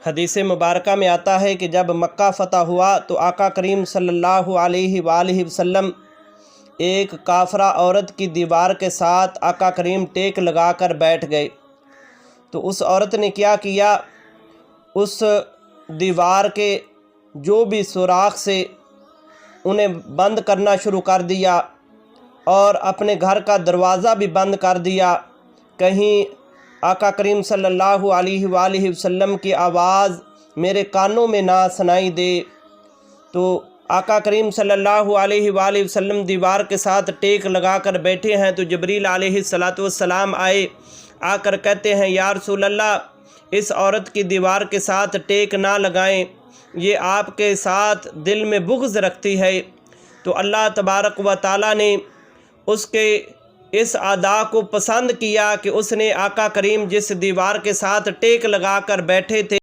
حدیث مبارکہ میں آتا ہے کہ جب مکہ فتح ہوا تو آقا کریم صلی اللہ علیہ وآلہ وسلم ایک کافرہ عورت کی دیوار کے ساتھ آقا کریم ٹیک لگا کر بیٹھ گئے۔ تو اس عورت نے کیا کیا، اس دیوار کے جو بھی سوراخ سے انہیں بند کرنا شروع کر دیا اور اپنے گھر کا دروازہ بھی بند کر دیا، کہیں آقا کریم صلی اللہ علیہ وآلہ وسلم کی آواز میرے کانوں میں نہ سنائی دے۔ تو آقا کریم صلی اللہ علیہ وآلہ وسلم دیوار کے ساتھ ٹیک لگا کر بیٹھے ہیں تو جبریل علیہ السلام آئے، آ کر کہتے ہیں یا رسول اللہ اس عورت کی دیوار کے ساتھ ٹیک نہ لگائیں، یہ آپ کے ساتھ دل میں بغض رکھتی ہے۔ تو اللہ تبارک و تعالیٰ نے اس کے اس ادا کو پسند کیا کہ اس نے آقا کریم جس دیوار کے ساتھ ٹیک لگا کر بیٹھے تھے